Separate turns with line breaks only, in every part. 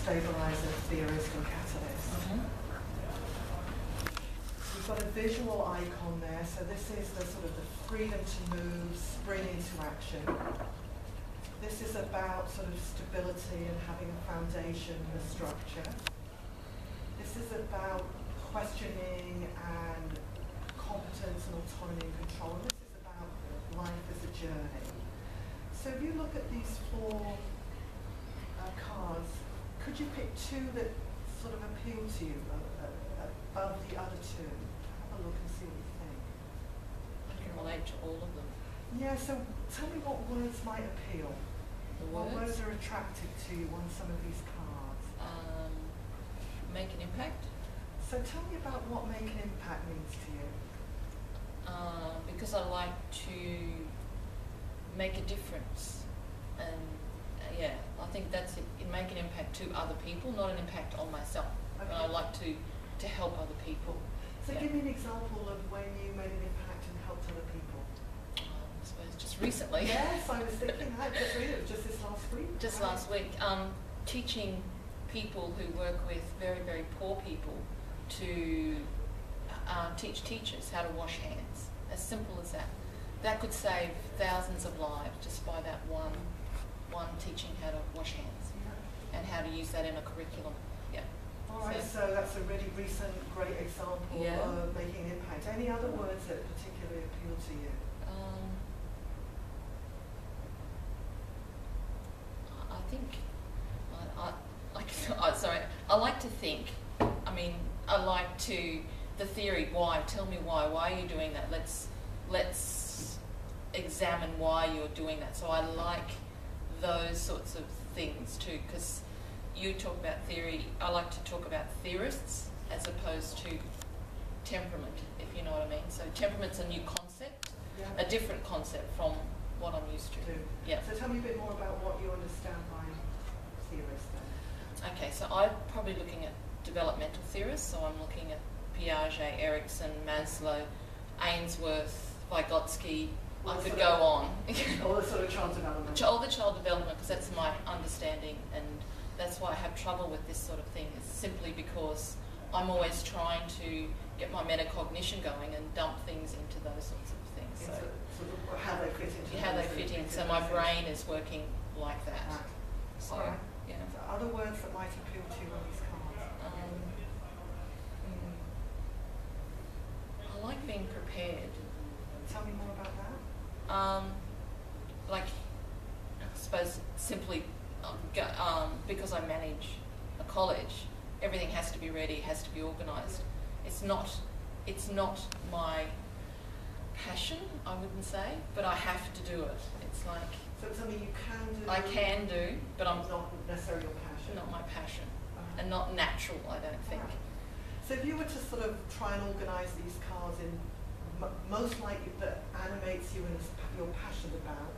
stabilizer, theorist, and catalyst. We've got a visual icon there, so this is the sort of the freedom to move, spring into action. This is about sort of stability and having a foundation and a structure. This is about questioning and competence and autonomy and control. And this is about life as a journey. So if you look at these four cards, could you pick two that sort of appeal to you above the other two? Have a look and see what you think.
I can relate to all of them.
Yeah, so tell me what words might appeal. What words are attractive to you on some of these cards?
Make an impact.
So tell me about what make an impact means to you.
Because I like to make a difference, and yeah, I think that's it. Make an impact to other people, not an impact on myself.
Okay.
I like to help other people.
So give me an example of when you made an impact and helped other people.
I suppose just recently.
Yes, I was thinking that just this last week.
Just last week, teaching people who work with very, very poor people to teach teachers how to wash hands. As simple as that. That could save thousands of lives just by that one teaching how to wash hands and how to use that in a curriculum. Yeah.
All right, so that's a really recent, great example of making an impact. Any other words that particularly appeal to you?
I think, sorry, I like to think. I mean, I like to, the theory, why, tell me why are you doing that? Let's examine why you're doing that. So I like those sorts of things too, because you talk about theory, I like to talk about theorists as opposed to temperament, if you know what I mean. So temperament's a new concept, a different concept from what I'm used to. Yeah.
So tell me a bit more about what you understand by theorist then.
Okay, so I'm probably looking at developmental theorists, so I'm looking at Piaget, Erikson, Maslow, Ainsworth, Vygotsky. I could go on.
All the sort of child development.
All the child development, because that's my understanding, and that's why I have trouble with this sort of thing, is simply because I'm always trying to get my metacognition going and dump things into those sorts of things. So
sort of how they fit into.
How they fit in. So my brain is working like that. So, yeah.
So other words that might appeal to you on these cards?
I like being prepared.
Tell me more about that.
Like, I suppose simply because I manage a college, everything has to be ready, has to be organised. It's not my passion, I wouldn't say, but I have to do it. It's like,
so it's something you can do.
I can do, but I'm
not necessarily your passion.
Not my passion, and not natural, I don't think.
So if you were to sort of try and organise these cards in most likely that animates you and you're passionate about,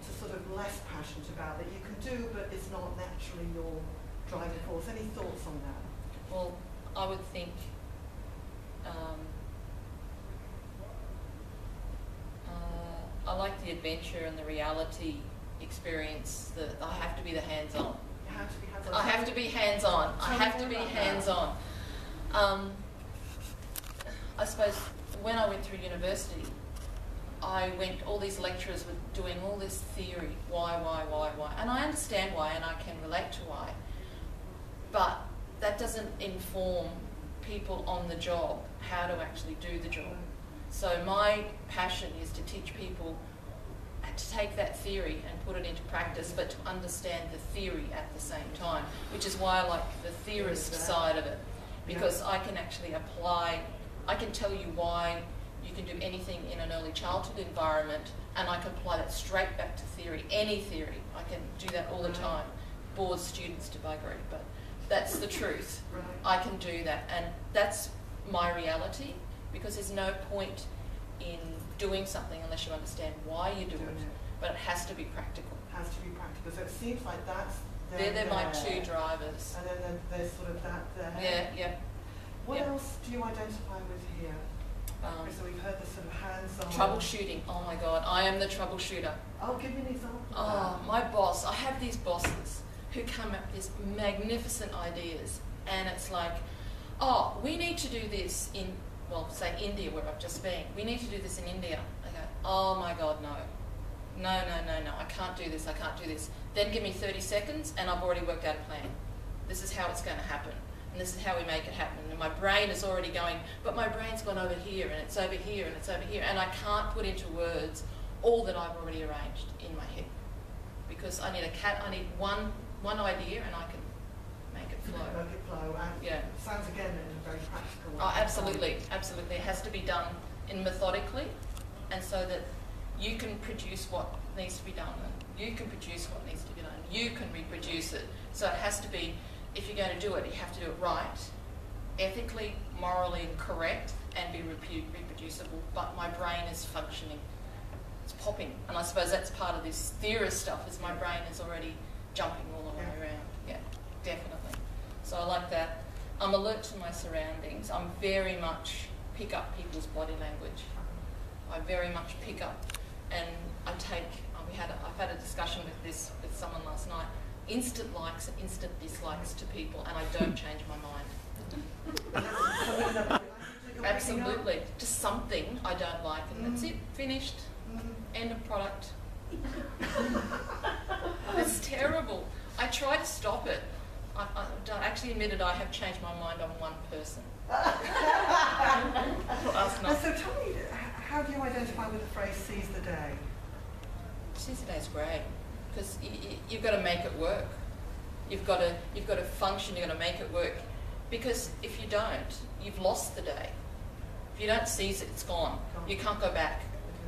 to sort of less passionate about that you can do but it's not naturally your driving force. Any thoughts on that?
Well, I would think I like the adventure and the reality experience. That I have to be the hands-on.
You have to be hands-on.
I have to be hands-on. I have to be hands-on. I suppose when I went through university, all these lecturers were doing all this theory, why, and I understand why and I can relate to why, but that doesn't inform people on the job how to actually do the job. So my passion is to teach people to take that theory and put it into practice, but to understand the theory at the same time, which is why I like the theorist side of it, because I can actually apply, I can tell you why you can do anything in an early childhood environment, and I can apply that straight back to theory, any theory. I can do that all the time. Bores students to buggery, but that's the truth. I can do that, and that's my reality, because there's no point in doing something unless you understand why you do it, but it has to be practical.
It has to be practical, so it seems like that's
they're my two drivers.
And then there's sort of that there.
Yeah.
What else do you identify with here? So we've heard the sort of hands-on.
Troubleshooting. Oh my God, I am the troubleshooter.
Oh, give me an example.
Oh, my boss. I have these bosses who come up with these magnificent ideas, and it's like, oh, we need to do this in, well, say India, where I've just been. We need to do this in India. I go, oh my God, no. No, I can't do this, I can't do this. Then give me 30 seconds and I've already worked out a plan. This is how it's going to happen. And this is how we make it happen. And my brain is already going, but my brain's gone over here and it's over here and it's over here. And I can't put into words all that I've already arranged in my head. Because I need I need one idea and I can make it flow.
Make it flow. And
yeah.
It sounds again in a very practical way.
Oh, absolutely. It has to be done methodically, and so that you can produce what needs to be done, and you can produce what needs to be done. You can reproduce it. So it has to be, if you're going to do it, you have to do it right, ethically, morally correct, and be reproducible. But my brain is functioning. It's popping. And I suppose that's part of this theorist stuff, is my brain is already jumping all the way around. Yeah, definitely. So I like that. I'm alert to my surroundings. I'm very much pick up people's body language. I very much pick up, and I take, I've had a discussion with someone last night, instant likes and instant dislikes to people, and I don't change my mind. Absolutely. Just something I don't like, and that's it, finished, end of product. It's terrible. I try to stop it. I actually admitted I have changed my mind on one person.
So tell me, how do you identify with the phrase "seize the day"?
Seize the day is great, because you've got to make it work. You've got to function. You've got to make it work, because if you don't, you've lost the day. If you don't seize it, it's gone. You can't go back.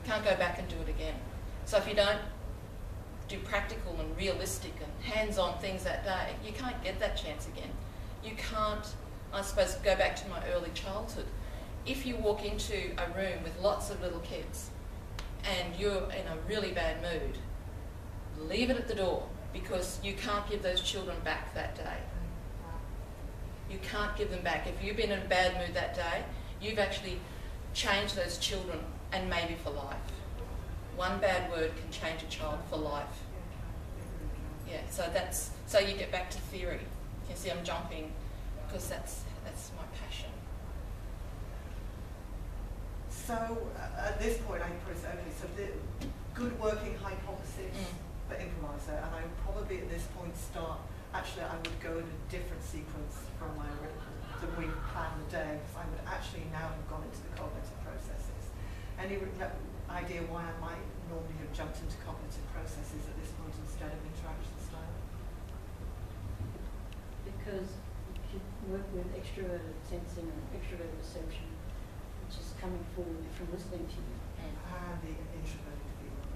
You can't go back and do it again. So if you don't do practical and realistic and hands-on things that day, you can't get that chance again. You can't, I suppose, go back to my early childhood. If you walk into a room with lots of little kids and you're in a really bad mood, leave it at the door, because you can't give those children back that day. You can't give them back. If you've been in a bad mood that day, you've actually changed those children, and maybe for life. One bad word can change a child for life. Yeah, so you get back to theory. You can see I'm jumping, because that's my passion.
So at this point, I put it, okay, so the good working hypothesis for improviser, and I would probably at this point start, actually I would go in a different sequence from my that we planned the day, because I would actually now have gone into the cognitive processes. Any idea why I might normally have jumped into cognitive processes at this point instead of interaction style?
Because you work with extroverted sensing and extroverted perception, which is coming forward from listening to you.
And the introverted feeling.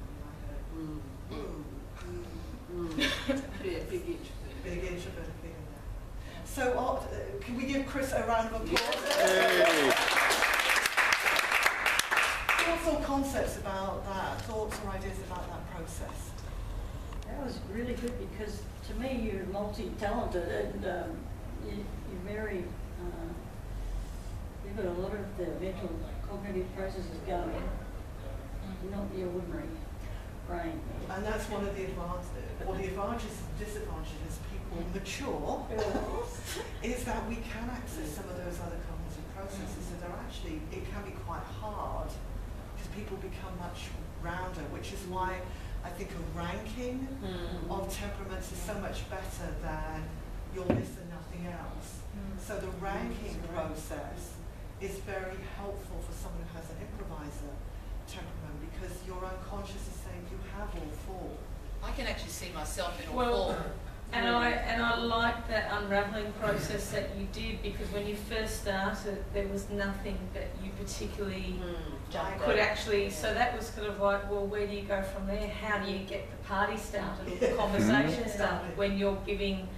Big introvert.
Big introverted feeling there. So can we give Chris a round of applause?
Yay.
Thoughts or concepts about that? Thoughts or ideas about that process?
That was really good, because to me you're multi-talented, and you're very, you've got a lot of the mental cognitive processes going, not the ordinary brain.
And that's one of the advantages, or the advantages and disadvantages as people mature, is that we can access some of those other cognitive processes, so they're actually, it can be quite hard, because people become much rounder, which is why I think a ranking of temperaments is so much better than your list and nothing else. So the ranking process is very helpful for someone who has an improviser temperament, because your unconscious is saying you have all four.
I can actually see myself in all four.
And I like that unravelling process that you did, because when you first started, there was nothing that you particularly could actually. So that was kind of like, well, where do you go from there? How do you get the party started or the conversation started when you're giving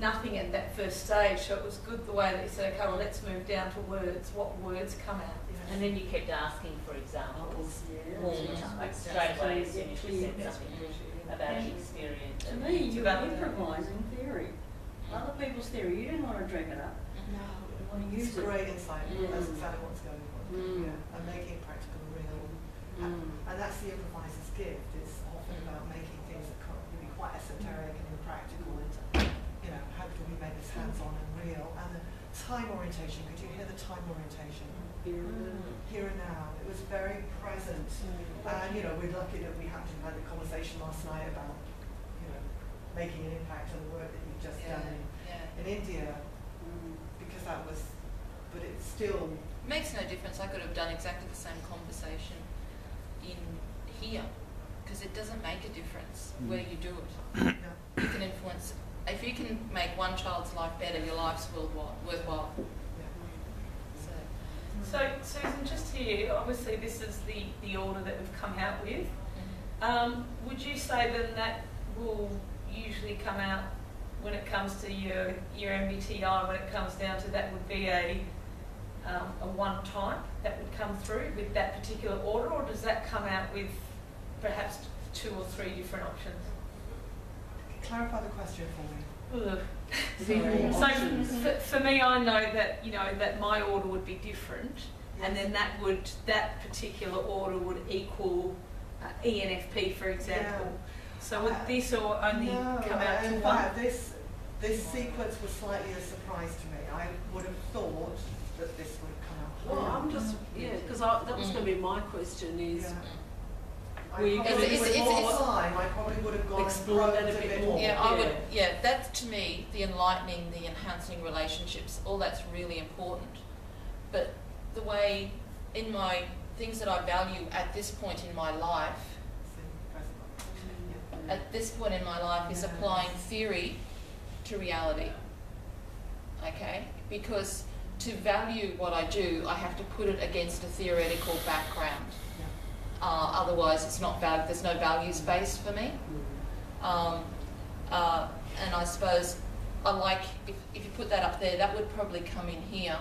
nothing at that first stage? So it was good the way that you said, okay, well, let's move down to words. What words come out?
And then you kept asking for examples all the time, like straight away as soon as you said something about the experience.
To me, you're improvising theory. Other people's theory, you didn't want to drink it up.
No,
you want to use
it's
it.
great insight. That's exactly what's going on. Yeah. And making it practical and real. And that's the improviser's gift. It's often about making things that can be quite esoteric and impractical real. And the time orientation, could you hear the time orientation? Here and now. It was very present. And, you know, we're lucky that we had a conversation last night about, you know, making an impact on the work that you've just done in India. Because that was, but it's still...
It makes no difference. I could have done exactly the same conversation in here, because it doesn't make a difference where you do it. You can influence, if you can make one child's life better, your life's worthwhile.
So, Susan, just here, obviously this is the order that we've come out with. Would you say then that will usually come out when it comes to your MBTI, when it comes down to that would be a one type that would come through with that particular order, or does that come out with perhaps 2 or 3 different options?
Clarify the question for me.
So for me, I know that, you know, that my order would be different, and then that particular order would equal ENFP, for example. So would this or only come out to
in
one?
fact, this sequence was slightly a surprise to me. I would have thought that this would come out.
Well, I'm just, because that was going to be my question is,
I probably would have gone
explored that a bit more.
Yeah, I would. Yeah, that's to me the enlightening, the enhancing relationships. All that's really important. But the way in my things that I value at this point in my life, is applying theory to reality. Okay, because to value what I do, I have to put it against a theoretical background. Otherwise, it's not valid. There's no value space for me. And I suppose I like if you put that up there, that would probably come in here.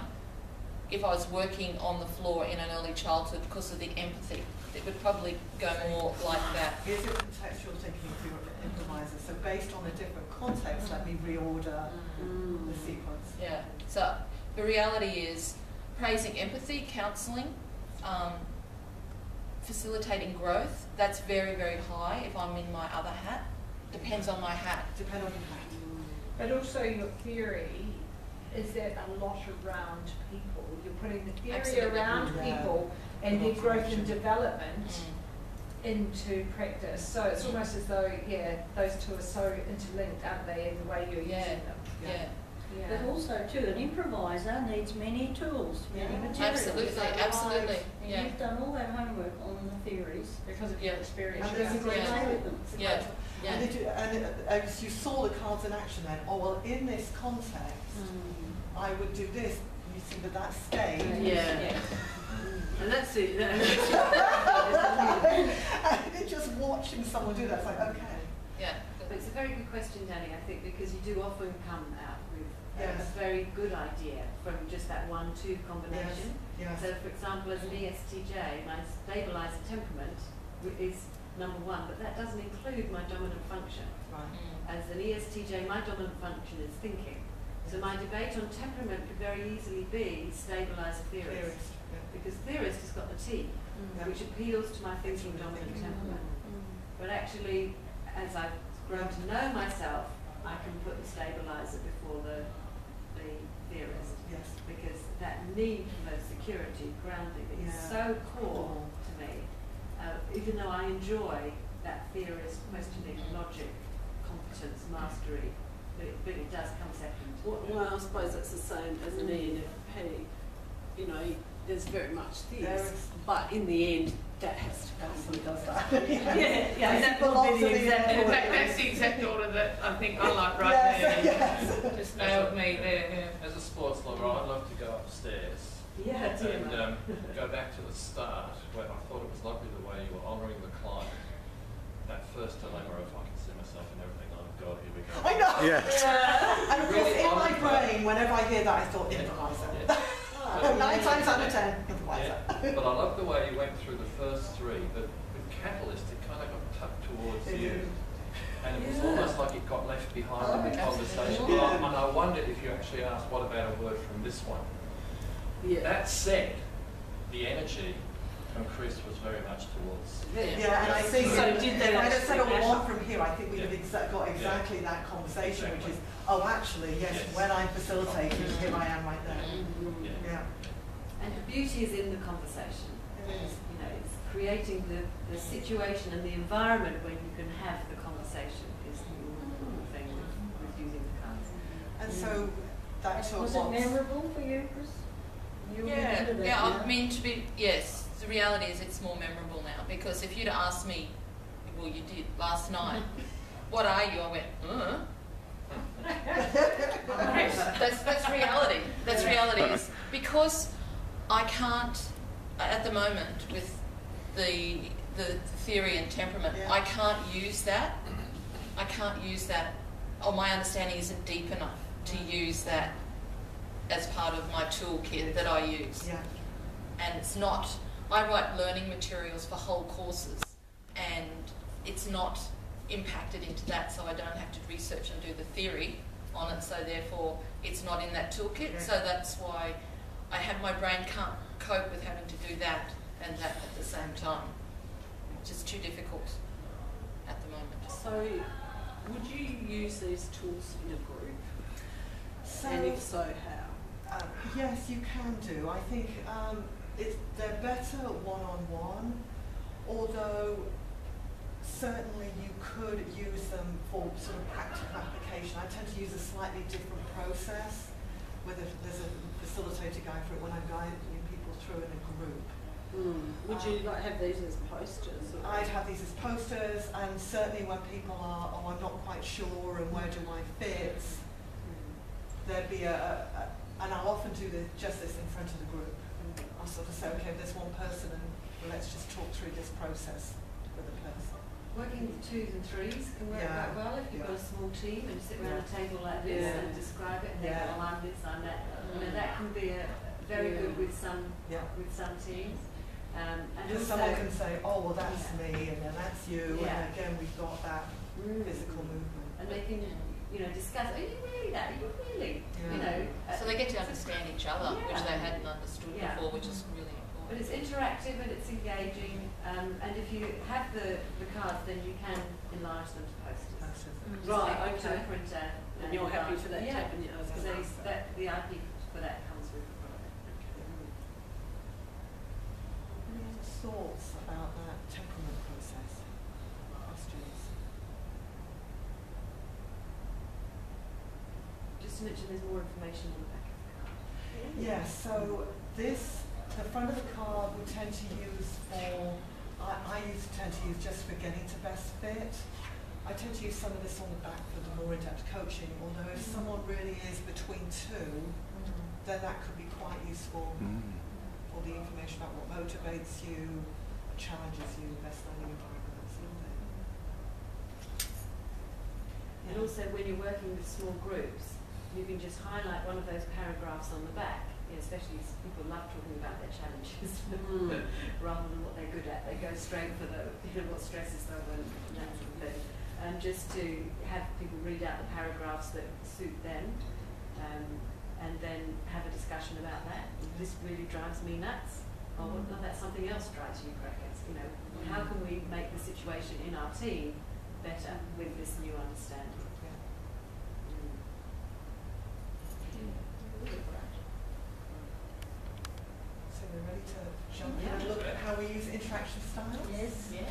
If I was working on the floor in an early childhood because of the empathy, it would probably go more like that.
Is it contextual thinking for your improviser? So based on a different context, let me reorder the sequence.
Yeah. So the reality is praising empathy, counselling, facilitating growth. That's very, very high if I'm in my other hat. Depends on my hat.
Depend on your hat.
But also your theory is that a lot around people. You're putting the theory
Absolutely.
around people and their growth and development into practice. So it's almost as though, those two are so interlinked, aren't they, in the way you're using them?
Yeah.
But also too, an improviser needs many tools, many materials.
Absolutely,
Otherwise,
absolutely. Yeah.
You've done all that homework on the theories.
Because of your experience.
And there's a great
Play with them.
Yeah.
And as you saw the cards in action then, in this context, I would do this. You see that stayed.
And that's it.
And just watching someone do that, it's like, okay.
Yeah.
But it's a very good question, Danny, I think, because you do often come out with a very good idea from just that 1-2 combination.
Yes.
So, for example, as an ESTJ, my stabiliser temperament is number 1, but that doesn't include my dominant function.
Right.
As an ESTJ, my dominant function is thinking. So my debate on temperament could very easily be stabiliser theorist. Because theorist has got the T, which appeals to my thinking dominant temperament. But actually, as I've grown to know myself, I can put the stabiliser before the theorist.
Yes.
Because that need for security, grounding, is so core to me. Even though I enjoy that theorist questioning, logic, competence, mastery, but it does come second.
Well, I suppose that's the same as an ENFP. You know, there's very much this, but in the end, that has to come.
Does that.
And that would be the exact order. That's the exact order that I think I like there.
Yes.
Just nailed me there.
As a sports lover, I'd love to go upstairs and go back to the start where I thought it was lovely the way you were honouring the client. That first dilemma of I can see myself in everything I've got, here we go.
I know.
Yeah.
And of course, in my brain, whenever I hear that, I thought improviser. 9 times out of 10, improviser.
But I love the way you went through the first 3, but with Catalyst, it kind of got tucked towards you. And it was almost like it got left behind in the conversation. And I wondered if you actually asked, what about a word from this one? That said, the energy from Chris was very much towards.
Yeah, and I think
So did they
if I'd have
actually
said all
mash
one
up?
from here, I think we'd have got exactly that conversation, which is, oh, actually, yes, when I'm facilitating, here I am right there. Yeah.
And the beauty is in the conversation.
It is.
You know, it's creating the situation and the environment when you can have the conversation is the important thing with using the cards.
And so that took
Was it memorable for you, Chris? You were into that,
Yeah, I mean, yes, the reality is it's more memorable now, because if you'd asked me, well, you did last night, what are you? I went, that's reality. That's reality. Is because I can't, at the moment, with the theory and temperament, I can't use that. I can't use that, or my understanding isn't deep enough to use that as part of my toolkit that I use.
Yeah.
And it's not, I write learning materials for whole courses, and it's not impacted into that, so I don't have to research and do the theory on it, so therefore it's not in that toolkit.
Yeah.
So that's why I have, my brain can't cope with having to do that and that at the same time. It's just too difficult at the moment.
So, would you use these tools in a group?
So,
And if so, how?
yes, you can do. I think they're better one-on-one, although certainly you could use them for sort of practical application. I tend to use a slightly different process, whether there's a facilitator guide for it when I'm guiding people through in a group.
Would you like have these as posters? Or?
I'd have these as posters, and certainly when people are, oh, I'm not quite sure, and where do I fit, there'd be and I'll often do just this in front of the group. I'll sort of say, okay, there's one person, and let's just talk through this process with the person.
Working with 2s and 3s can work quite well if you've got a small team and sit around a table like this and describe it and they go, oh, I'm this, I'm that. You know, that can be very good with some teams. And
Because someone can say, oh, well, that's me, and then that's you, and again, we've got that physical movement.
And they can, you know, discuss, are you really that? Are you really? You know.
So they get to understand each other, which they hadn't understood before, which is really important.
But it's interactive and it's engaging, and if you have the cards, then you can enlarge them to posters.
Right,
To a printer.
And you're happy for that to happen? Yeah, I was
because
going to ask that.
the IP for that comes with the product.
Any other thoughts about that temperament process? Questions?
Just to mention, there's more information on the back of the card.
Yes, so the front of the card we tend to use for, I tend to use just for getting to best fit. I tend to use some of this on the back for the more in-depth coaching, although if someone really is between two, then that could be quite useful for the information about what motivates you, challenges you, best learning environment, that sort of thing.
And also, when you're working with small groups, you can just highlight one of those paragraphs on the back. Especially people love talking about their challenges rather than what they're good at. They go straight for what stresses them and that sort of thing. And just to have people read out the paragraphs that suit them, and then have a discussion about that. This really drives me nuts. Oh, well, no, that's something else drives you crackers. You know, how can we make the situation in our team better with this new understanding?
So we're ready to jump in and look at how we use interaction styles?
Yes. Yeah.